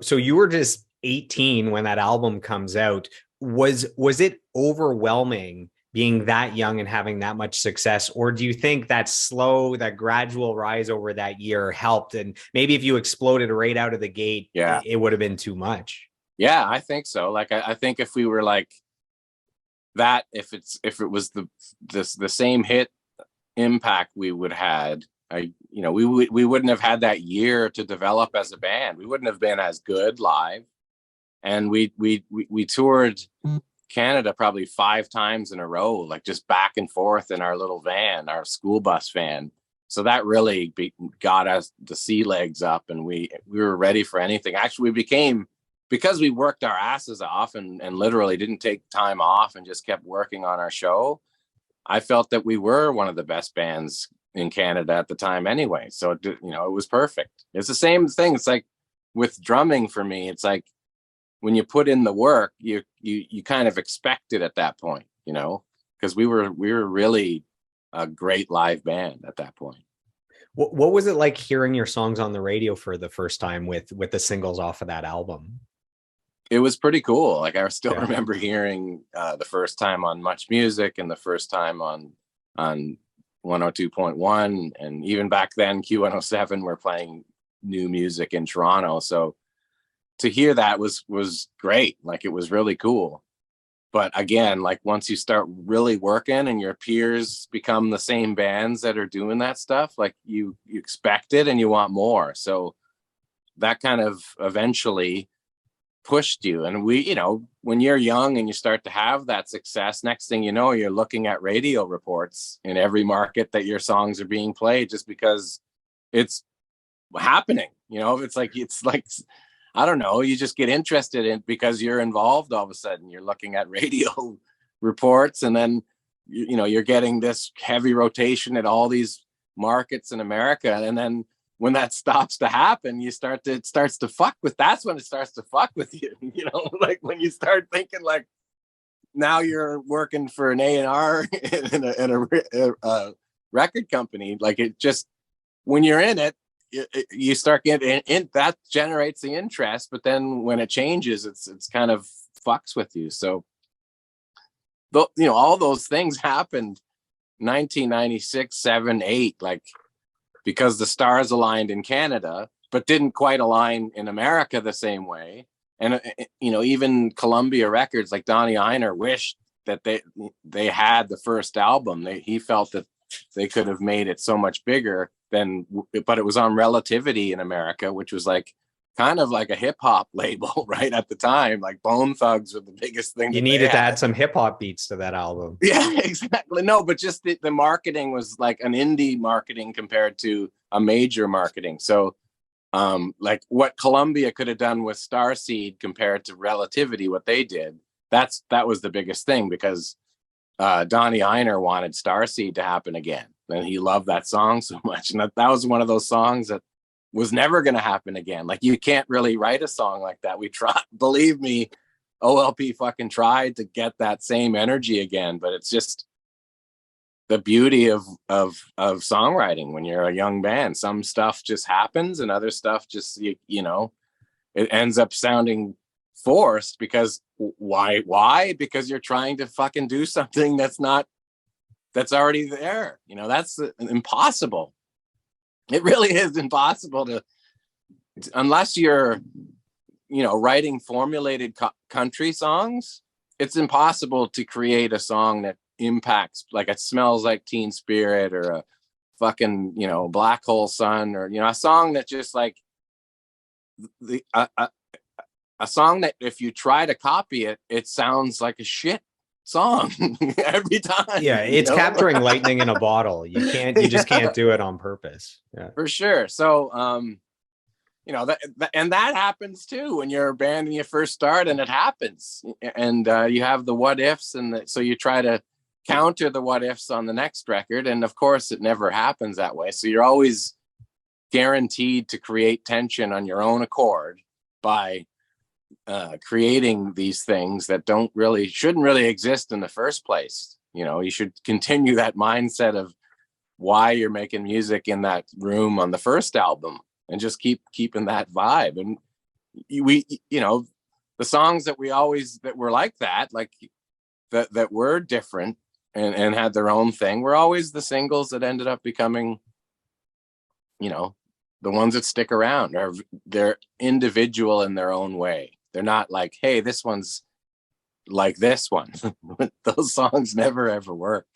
So you were just 18 when that album comes out. Was it overwhelming being that young and having that much success, or do you think that slow, that gradual rise over that year helped? And maybe if you exploded right out of the gate, Yeah. it would have been too much. Yeah, I think so. Like I think if we were like that, if it was the same hit impact we would had, we wouldn't have had that year to develop as a band. We wouldn't have been as good live. And we toured Canada probably 5 times in a row, like just back and forth in our little van, our school bus van. So that really got us the sea legs up, and we were ready for anything. Actually, we became, because we worked our asses off and literally didn't take time off and just kept working on our show. I felt that we were one of the best bands in Canada at the time anyway. So, it was perfect. It's the same thing. It's like with drumming for me, it's like when you put in the work, you kind of expect it at that point, because we were really a great live band at that point. What was it like hearing your songs on the radio for the first time with the singles off of that album? It was pretty cool. Like I still remember hearing the first time on Much Music and the first time on 102.1, and even back then Q107 were playing new music in Toronto. So to hear that was great. Like it was really cool. But again, like once you start really working and your peers become the same bands that are doing that stuff, like you expect it and you want more. So that kind of eventually pushed you. And we, when you're young and you start to have that success, next thing you know, you're looking at radio reports in every market that your songs are being played, just because it's happening. It's like I don't know, you just get interested in, because you're involved. All of a sudden you're looking at radio reports, and then you're getting this heavy rotation at all these markets in America. And then when that stops to happen, that's when it starts to fuck with you. Like when you start thinking like, now you're working for an A&R in a record company. Like it just, when you're in it, you start getting in, that generates the interest. But then when it changes, it's kind of fucks with you. So, all those things happened 1996, 7, 8, like, because the stars aligned in Canada, but didn't quite align in America the same way. And, even Columbia Records, like Donnie Ienner, wished that they had the first album. He felt that they could have made it so much bigger but it was on Relativity in America, which was like kind of like a hip hop label right at the time. Like Bone Thugs were the biggest thing. You needed to add some hip hop beats to that album. Yeah, exactly. No, but just the marketing was like an indie marketing compared to a major marketing. So like what Columbia could have done with Starseed compared to Relativity, what they did, that was the biggest thing, because Donnie Ienner wanted Starseed to happen again. And he loved that song so much. And that was one of those songs that was never going to happen again. Like you can't really write a song like that. We tried, believe me, OLP fucking tried to get that same energy again, but it's just the beauty of songwriting when you're a young band. Some stuff just happens and other stuff just, it ends up sounding forced, because why? Because you're trying to fucking do something that's already there. That's impossible. It really is impossible to, unless you're, writing formulated country songs, it's impossible to create a song that impacts, like It Smells Like Teen Spirit, or a fucking, Black Hole Sun, or, a song that just like a song that if you try to copy it, it sounds like a shit song every time. Yeah, it's capturing lightning in a bottle. You just can't do it on purpose. Yeah, for sure. So that happens too when you're a band and you first start, and it happens, and you have the what ifs, and so you try to counter the what ifs on the next record, and of course it never happens that way. So you're always guaranteed to create tension on your own accord by creating these things that shouldn't really exist in the first place. You should continue that mindset of why you're making music in that room on the first album, and just keeping that vibe. And we, you know, the songs that were like that, like that were different and had their own thing, were always the singles that ended up becoming, you know, the ones that stick around. Are they're individual in their own way. They're not like, hey, this one's like this one. Those songs never ever work.